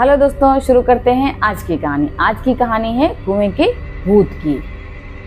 Hello दोस्तों, शुरू करते हैं आज की कहानी। आज की कहानी है कुएं के भूत की।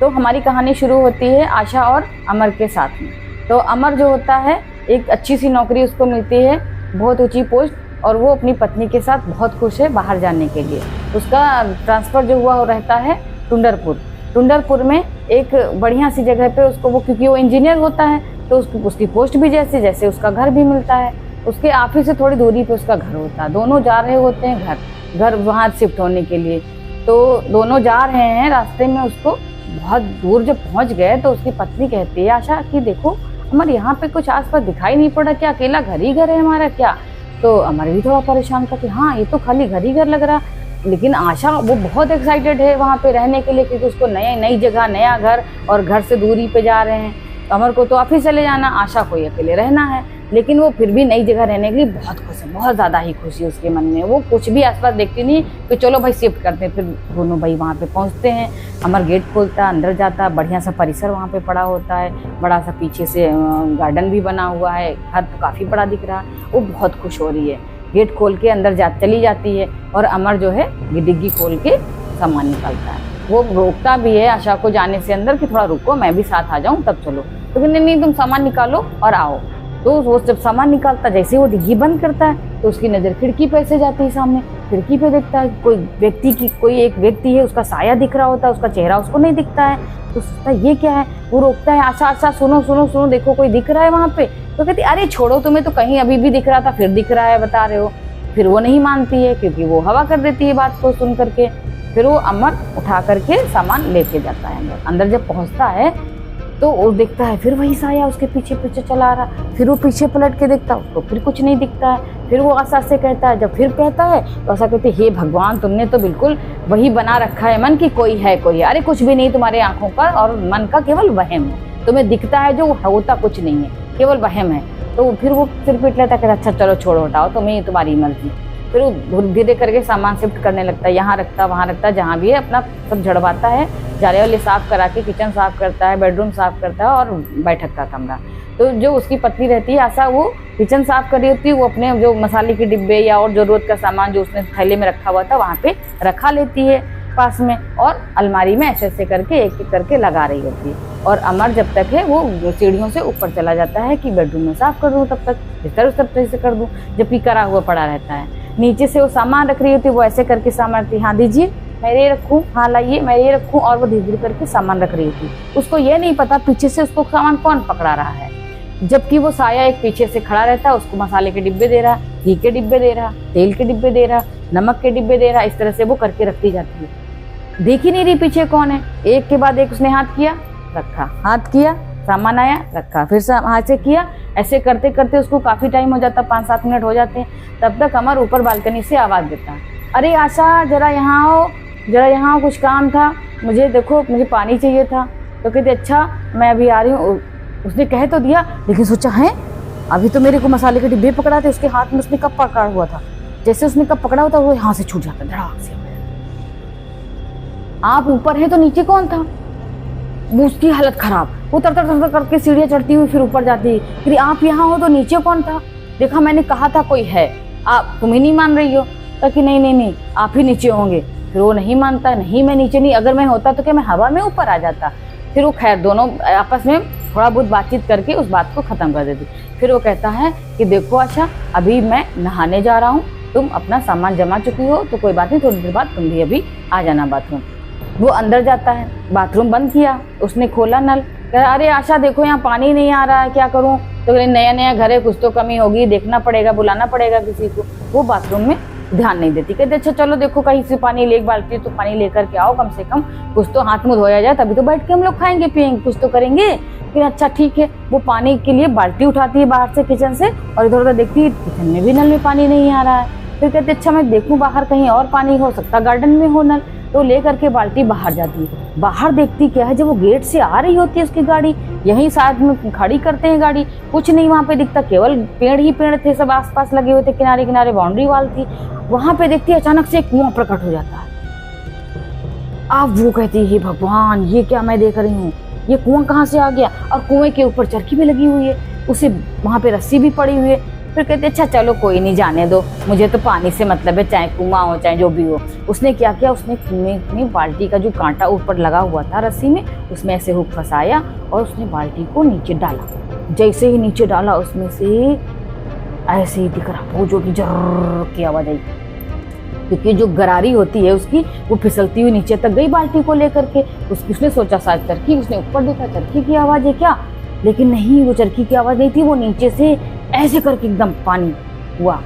तो हमारी कहानी शुरू होती है आशा और अमर के साथ में। तो अमर जो होता है, एक अच्छी सी नौकरी उसको मिलती है, बहुत ऊंची पोस्ट, और वो अपनी पत्नी के साथ बहुत खुश है बाहर जाने के लिए। उसका ट्रांसफ़र जो हुआ रहता है टुंडरपुर में एक बढ़िया सी जगह पे उसको, वो क्योंकि वो इंजीनियर होता है तो उसकी पोस्ट भी जैसे जैसे उसका घर भी मिलता है। उसके ऑफिस से थोड़ी दूरी पे उसका घर होता है। दोनों जा रहे होते हैं घर वहाँ शिफ्ट होने के लिए। तो दोनों जा रहे हैं, रास्ते में उसको बहुत दूर जब पहुँच गए तो उसकी पत्नी कहती है आशा कि देखो अमर, यहाँ पे कुछ आसपास दिखाई नहीं पड़ा, क्या अकेला घर ही घर है हमारा क्या? तो अमर भी थोड़ा परेशान था कि हाँ, ये तो खाली घर ही घर लग रहा। लेकिन आशा वो बहुत एक्साइटेड है वहाँ पे रहने के लिए, क्योंकि उसको नई जगह, नया घर, और घर से दूरी पे जा रहे हैं। अमर को तो ऑफिस चले जाना, आशा को ही अकेले रहना है। लेकिन वो फिर भी नई जगह रहने के लिए बहुत खुश है, बहुत ज़्यादा ही खुशी उसके मन में। वो कुछ भी आसपास देखती नहीं कि चलो भाई शिफ्ट करते हैं। फिर दोनों भाई वहाँ पे पहुँचते हैं। अमर गेट खोलता, अंदर जाता, बढ़िया सा परिसर वहाँ पे पड़ा होता है, बड़ा सा पीछे से गार्डन भी बना हुआ है, घर तो काफ़ी बड़ा दिख रहा है। वो बहुत खुश हो रही है, गेट खोल के अंदर चली जाती है। और अमर जो है डिग्गी खोल के सामान निकालता है। वो रोकता भी है आशा को जाने से अंदर कि थोड़ा रुको, मैं भी साथ आ जाऊँ तब चलो। तो कहते नहीं, तुम सामान निकालो और आओ। तो वो जब सामान निकालता, जैसे वो डिग्गी बंद करता है तो उसकी नज़र खिड़की पे से जाती है। सामने खिड़की पे देखता है कोई एक व्यक्ति है, उसका साया दिख रहा होता है, उसका चेहरा उसको नहीं दिखता है। तो सोचता है ये क्या है। वो रोकता है, आशा सुनो, देखो कोई दिख रहा है वहाँ पे। तो कहती अरे छोड़ो, तुम्हें तो कहीं अभी भी दिख रहा था, फिर दिख रहा है, बता रहे हो। फिर वो नहीं मानती है, क्योंकि वो हवा कर देती है बात को सुन करके। फिर वो अमर उठा करके सामान लेके जाता है अंदर जब पहुँचता है तो वो देखता है फिर वही साया उसके पीछे पीछे चला रहा। फिर वो पीछे पलट के देखता है, उसको फिर कुछ नहीं दिखता है। फिर वो आशा से कहता है, जब फिर कहता है तो आशा कहती है हे भगवान, तुमने तो बिल्कुल वही बना रखा है मन की कोई है। अरे कुछ भी नहीं, तुम्हारे आंखों का और मन का केवल वहम है। तुम्हें दिखता है जो होता कुछ नहीं है, केवल वहम है। तो फिर वो सिर पीट लेता है, अच्छा चलो छोड़ो, हटाओ, तुम्हारी मर्जी। फिर वो धीरे करके सामान शिफ्ट करने लगता है, यहाँ रखता वहाँ रखता, जहाँ भी है अपना सब झड़वाता है, जाले वाले साफ़ करा के किचन साफ़ करता है, बेडरूम साफ़ करता है और बैठक का कमरा। तो जो उसकी पत्नी रहती है आशा, वो किचन साफ़ कर रही होती है, वो अपने जो मसाले के डिब्बे या और ज़रूरत का सामान जो उसने थैले में रखा हुआ था वहाँ पे रखा लेती है पास में, और अलमारी में ऐसे करके एक एक करके लगा रही होती है। और अमर जब तक है वो सीढ़ियों से ऊपर चला जाता है कि बेडरूम में साफ़ कर दूँ, तब तक बिस्तर उस तरह से कर दूँ, जबकि करा हुआ पड़ा रहता है। नीचे से वो सामान रख रही होती है, वो ऐसे करके सामान रखती, हाँ दीजिए मैं ये रखूँ, हाँ लाइए मैं ये रखूँ, और वो धीरे धीरे करके सामान रख रही थी। उसको ये नहीं पता पीछे से उसको सामान कौन पकड़ा रहा है, जबकि वो साया एक पीछे से खड़ा रहता है, उसको मसाले के डिब्बे दे रहा, घी के डिब्बे दे रहा, तेल के डिब्बे दे रहा, नमक के डिब्बे दे रहा। इस तरह से वो करके रखती जाती है। देख ही नहीं रही पीछे कौन है। एक के बाद एक उसने हाथ किया, रखा, हाथ किया, सामान आया, रखा, फिर हाथ से किया। ऐसे करते करते उसको काफ़ी टाइम हो जाता, 5-7 मिनट हो जाते हैं। तब तक अमर ऊपर बालकनी से आवाज़ देता है, अरे आशा जरा यहाँ आओ, कुछ काम था, मुझे देखो, मुझे पानी चाहिए था। तो कहते अच्छा मैं अभी आ रही हूँ। उसने कह तो दिया, लेकिन सोचा है अभी तो मेरे को मसाले के डिब्बे पकड़ा थे, उसके हाथ में उसने कप पकड़ा हुआ था। जैसे उसने कप पकड़ा हुआ था वो यहाँ से छूट जाता धड़ाक से। आप ऊपर हैं तो नीचे कौन था? उसकी हालत खराब, वो तर करके सीढ़ियाँ चढ़ती हुई फिर ऊपर जाती। फिर आप यहाँ हो तो नीचे कौन था? देखा मैंने कहा था कोई है, आप तुम ही नहीं मान रही हो। कि नहीं आप ही नीचे होंगे। फिर वो नहीं मानता, नहीं मैं नीचे नहीं, अगर मैं होता तो क्या मैं हवा में ऊपर आ जाता। फिर वो खैर दोनों आपस में थोड़ा बहुत बातचीत करके उस बात को ख़त्म कर देती। फिर वो कहता है कि देखो आशा, अभी मैं नहाने जा रहा हूँ, तुम अपना सामान जमा चुकी हो तो कोई बात नहीं, थोड़ी देर बाद तुम भी अभी आ जाना बाथरूम। वो अंदर जाता है, बाथरूम बंद किया, उसने खोला नल, कहा अरे आशा देखो यहाँ पानी नहीं आ रहा है, क्या करूँ? तो नया घर है, कुछ तो कमी होगी, देखना पड़ेगा, बुलाना पड़ेगा किसी को। वो बाथरूम में ध्यान नहीं देती, कहते अच्छा चलो देखो कहीं से पानी ले, एक बाल्टी तो पानी लेकर के आओ, कम से कम कुछ तो हाथ मुँह धोया जाए, तभी तो बैठ के हम लोग खाएंगे पिएंगे, कुछ तो करेंगे। फिर अच्छा ठीक है, वो पानी के लिए बाल्टी उठाती है बाहर से किचन से, और इधर उधर देखती है किचन में भी नल में पानी नहीं आ रहा है। फिर कहते अच्छा मैं देखूँ बाहर कहीं और पानी हो सकता, गार्डन में हो नल। तो ले करके बाल्टी बाहर जाती है। बाहर देखती क्या है, जब वो गेट से आ रही होती है उसकी गाड़ी, यहीं साइड में खड़ी करते हैं गाड़ी, कुछ नहीं वहाँ पे दिखता, केवल पेड़ ही पेड़ थे, सब आसपास लगे हुए थे, किनारे किनारे बाउंड्री वाल थी। वहाँ पे देखती है अचानक से एक कुआं प्रकट हो जाता है। अब वो कहती है भगवान ये क्या मैं देख रही हूँ, ये कुआं कहाँ से आ गया? और कुएं के ऊपर चरखी भी लगी हुई है, उसे वहाँ पे रस्सी भी पड़ी हुई है। फिर कहते अच्छा चलो कोई नहीं, जाने दो, मुझे तो पानी से मतलब है, चाहे कुआं हो चाहे जो भी हो। उसने क्या किया, उसने कुएं में बाल्टी का जो कांटा ऊपर लगा हुआ था रस्सी में, उसमें ऐसे हुक फंसाया और उसने बाल्टी को नीचे डाला। जैसे ही नीचे डाला उसमें से ऐसे ही दिख रहा वो जो कि जर्र की आवाज आई, क्योंकि जो गरारी होती है उसकी वो फिसलती हुई नीचे तक गई बाल्टी को लेकर के। उसने सोचा शायद चरखी, उसने ऊपर देखा चरखी की आवाज है क्या, लेकिन नहीं, वो चरखी की आवाज नहीं थी, वो नीचे से ऐसे करके एकदम पानी हुआ,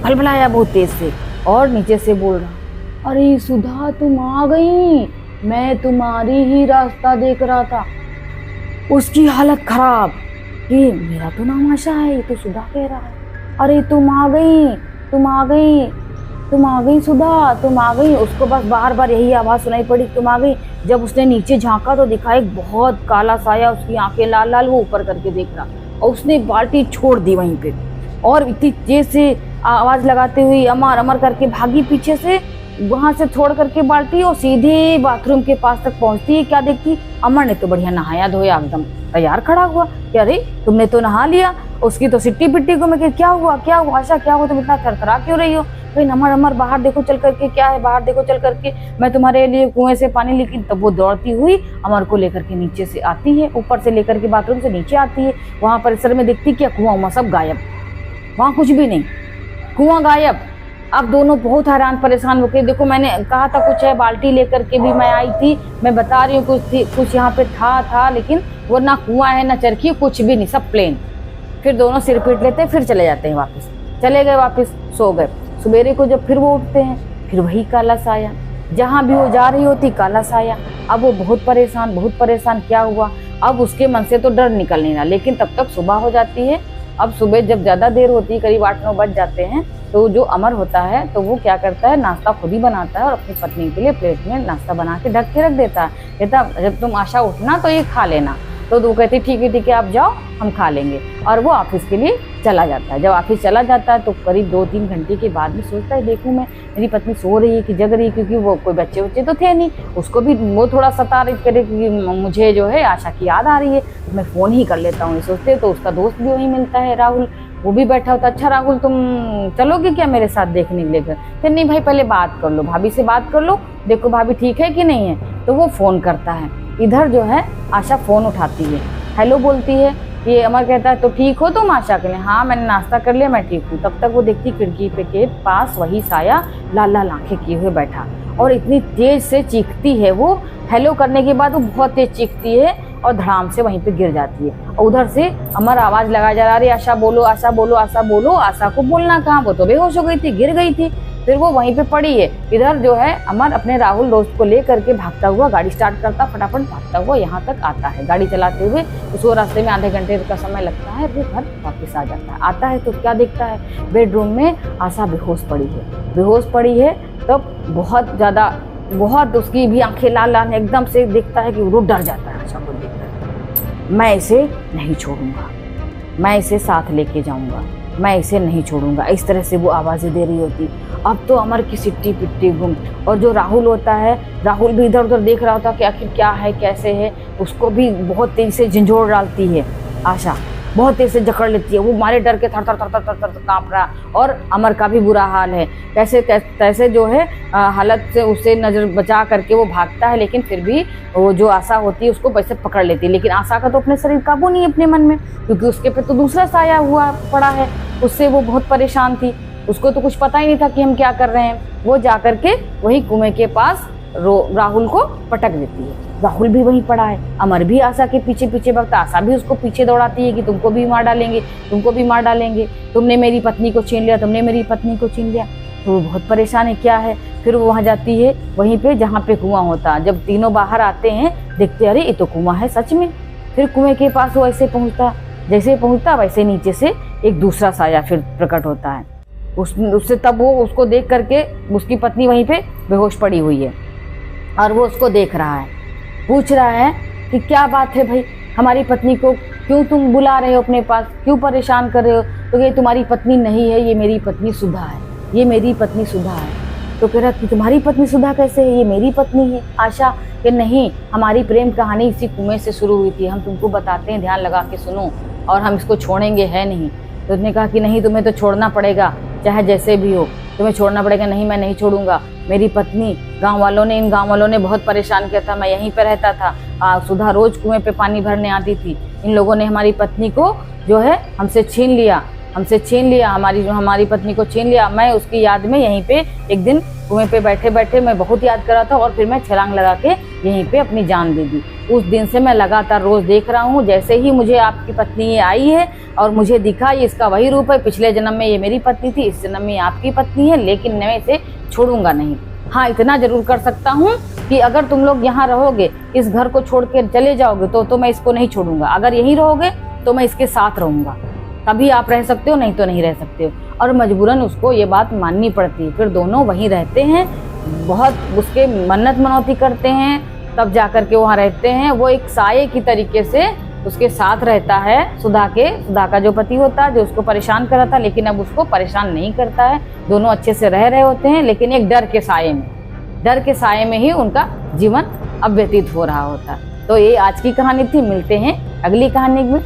खलबलाया बहुत तेज से और नीचे से बोल रहा, अरे सुधा तुम आ गई, मैं तुम्हारी ही रास्ता देख रहा था। उसकी हालत खराब कि मेरा तो नाम आशा है, ये तो सुधा कह रहा है, अरे तुम आ गई, तुम आ गई, तुम आ गई सुधा, तुम आ गई। उसको बस बार बार यही आवाज़ सुनाई पड़ी, तुम आ गई। जब उसने नीचे झांका तो दिखा एक बहुत काला साया, उसकी आंखें लाल लाल, वो ऊपर करके देख रहा, और उसने बाल्टी छोड़ दी वहीं पे और इतनी तेज से आवाज़ लगाते हुए अमर अमर करके भागी पीछे से, वहां से छोड़ करके बाल्टी और सीधे बाथरूम के पास तक पहुंचती है। क्या देखती, अमर ने तो बढ़िया नहाया धोया, एकदम तैयार खड़ा हुआ कि अरे तुमने तो नहा लिया। उसकी तो सिट्टी पिट्टी को मैं क्या हुआ, क्या हुआ आशा, क्या हुआ, तुम इतना थरथरा क्यों रही हो? भाई अमर अमर बाहर देखो चल करके, क्या है बाहर देखो चल करके, मैं तुम्हारे लिए कुएं से पानी लेके। तब वो दौड़ती हुई अमर को लेकर के नीचे से आती है, ऊपर से लेकर के बाथरूम से नीचे आती है। वहां परिसर में देखती क्या, कुआं सब गायब, वहां कुछ भी नहीं, कुआं गायब। अब दोनों बहुत हैरान परेशान होके, देखो मैंने कहा था कुछ है, बाल्टी लेकर के भी मैं आई थी, मैं बता रही हूँ कुछ यहाँ पे था, लेकिन वो ना कुआं है ना चरखी, कुछ भी नहीं, सब प्लेन। फिर दोनों सिर पीट लेते हैं, फिर चले जाते हैं वापस, चले गए वापस, सो गए। सवेरे को जब फिर वो उठते हैं, फिर वही काला साया, जहाँ भी वो जा रही होती काला साया। अब वो बहुत परेशान, क्या हुआ? अब उसके मन से तो डर निकल नहीं रहा, लेकिन तब तक सुबह हो जाती है। अब सुबह जब ज़्यादा देर होती है, करीब 8-9 बज जाते हैं, तो जो अमर होता है तो वो क्या करता है, नाश्ता खुद ही बनाता है और अपनी पत्नी के लिए प्लेट में नाश्ता बना के ढक के रख देता है। कहता जब तुम आशा उठना तो ये खा लेना। तो वो कहती ठीक है आप जाओ, हम खा लेंगे। और वो ऑफिस के लिए चला जाता है। जब ऑफिस चला जाता है तो करीब 2-3 घंटे के बाद में सोचता है, देखूं मैं मेरी पत्नी सो रही है कि जग रही है, क्योंकि वो कोई बच्चे तो थे नहीं। उसको भी वो थोड़ा सता रही करे कि मुझे जो है आशा की याद आ रही है, तो मैं फ़ोन ही कर लेता हूँ सोचते। तो उसका दोस्त भी वहीं मिलता है, राहुल, वो भी बैठा होता। अच्छा राहुल तुम चलोगे क्या मेरे साथ देखने के लिए? फिर नहीं भाई पहले बात कर लो, भाभी से बात कर लो, देखो भाभी ठीक है कि नहीं है। तो वो फ़ोन करता है, इधर जो है आशा फ़ोन उठाती है, हेलो बोलती है। ये अमर कहता है तो ठीक हो तुम आशा के लिए? हाँ मैंने नाश्ता कर लिया, मैं ठीक हूँ। तब तक वो देखती खिड़की पे के पास वही साया लाल लाल आंखें किए हुए बैठा, और इतनी तेज से चीखती है वो। हेलो करने के बाद वो बहुत तेज चीखती है और धड़ाम से वहीं पे गिर जाती है। और उधर से अमर आवाज़ लगा जा रहा, अरे आशा बोलो, आशा बोलो, आशा बोलो। आशा को बोलना कहाँ, वो तो बेहोश हो गई थी, गिर गई थी। फिर वो वहीं पे पड़ी है। इधर जो है अमर अपने राहुल दोस्त को ले करके भागता हुआ गाड़ी स्टार्ट करता, फटाफट भागता हुआ यहाँ तक आता है। गाड़ी चलाते हुए उसको रास्ते में आधे घंटे का समय लगता है, वो घर वापस आ जाता है। आता है तो क्या देखता है, बेडरूम में आशा बेहोश पड़ी है। तब बहुत उसकी भी आंखें लाल लाल, एकदम से देखता है कि वो डर जाता है आशा को देखकर। मैं इसे नहीं छोड़ूंगा, मैं इसे साथ लेके जाऊंगा, मैं इसे नहीं छोड़ूंगा, इस तरह से वो आवाज़ें दे रही होती। अब तो अमर की सिट्टी पिट्टी गुम। और जो राहुल होता है, राहुल भी इधर उधर देख रहा होता कि आखिर क्या है कैसे है। उसको भी बहुत तेज से झंझोड़ डालती है आशा, बहुत तेज से जकड़ लेती है। वो मारे डर के थर थर थर थर थर थर काँप रहा। और अमर का भी बुरा हाल है, कैसे जो है हालत से उससे नज़र बचा करके वो भागता है, लेकिन फिर भी वो जो आशा होती है उसको वैसे पकड़ लेती है। लेकिन आशा का तो अपने शरीर काबू नहीं है अपने मन में, क्योंकि उसके पे तो दूसरा साया हुआ पड़ा है। उससे वो बहुत परेशान थी, उसको तो कुछ पता ही नहीं था कि हम क्या कर रहे हैं। वो जा करके वही कुएं के पास राहुल को पटक देती है। राहुल भी वहीं पड़ा है, अमर भी आशा के पीछे पीछे भागता। आशा भी उसको पीछे दौड़ाती है कि तुमको भी मार डालेंगे, तुमने मेरी पत्नी को छीन लिया। तो वो बहुत परेशान है, क्या है। फिर वो वहाँ जाती है, वहीं पे जहाँ पे कुआं होता। जब तीनों बाहर आते हैं, देखते अरे ये तो कुआं है सच में। फिर कुएं के पास वो ऐसे पहुँचता, जैसे पहुँचता वैसे नीचे से एक दूसरा साया फिर प्रकट होता है उससे। तब वो उसको देख करके, उसकी पत्नी वहीं पे बेहोश पड़ी हुई है और वो उसको देख रहा है, पूछ रहा है कि क्या बात है भाई, हमारी पत्नी को क्यों तुम बुला रहे हो अपने पास, क्यों परेशान कर रहे हो? तो ये तुम्हारी पत्नी नहीं है, ये मेरी पत्नी सुधा है। तो कह रहा कि तुम्हारी पत्नी सुधा कैसे है, ये मेरी पत्नी है आशा। कि नहीं, हमारी प्रेम कहानी इसी कुएं से शुरू हुई थी, हम तुमको बताते हैं, ध्यान लगा के सुनो, और हम इसको छोड़ेंगे है नहीं। तो उसने कहा कि नहीं, तुम्हें तो छोड़ना पड़ेगा, चाहे जैसे भी हो तुम्हें छोड़ना पड़ेगा। नहीं, मैं नहीं छोड़ूंगा। मेरी पत्नी, इन गांव वालों ने बहुत परेशान किया था, मैं यहीं पे रहता था, सुधा रोज कुएं पे पानी भरने आती थी। इन लोगों ने हमारी पत्नी को जो है हमसे छीन लिया, हमारी पत्नी को छीन लिया। मैं उसकी याद में यहीं पे एक दिन कुएं पे बैठे बैठे मैं बहुत याद कर रहा था और फिर मैं छलांग लगा के यहीं पे अपनी जान दे दी। उस दिन से मैं लगातार रोज देख रहा हूँ, जैसे ही मुझे आपकी पत्नी ये आई है और मुझे दिखा ये इसका वही रूप है, पिछले जन्म में ये मेरी पत्नी थी, इस जन्म में आपकी पत्नी है, लेकिन मैं इसे छोड़ूंगा नहीं। हाँ, इतना जरूर कर सकता हूँ कि अगर तुम लोग यहाँ रहोगे, इस घर को छोड़ के चले जाओगे तो मैं इसको नहीं छोड़ूंगा। अगर यहीं रहोगे तो मैं इसके साथ रहूंगा, तभी आप रह सकते हो, नहीं तो नहीं रह सकते हो। और मजबूरन उसको ये बात माननी पड़ती है। फिर दोनों वहीं रहते हैं, बहुत उसके मन्नत मनौती करते हैं, तब जाकर के वहाँ रहते हैं। वो एक साये की तरीके से उसके साथ रहता है, सुधा का जो पति होता है, जो उसको परेशान कर रहा था, लेकिन अब उसको परेशान नहीं करता है। दोनों अच्छे से रह रहे होते हैं, लेकिन एक डर के साये में ही उनका जीवन अब व्यतीत हो रहा होता है। तो ये आज की कहानी थी। मिलते हैं अगली कहानी में।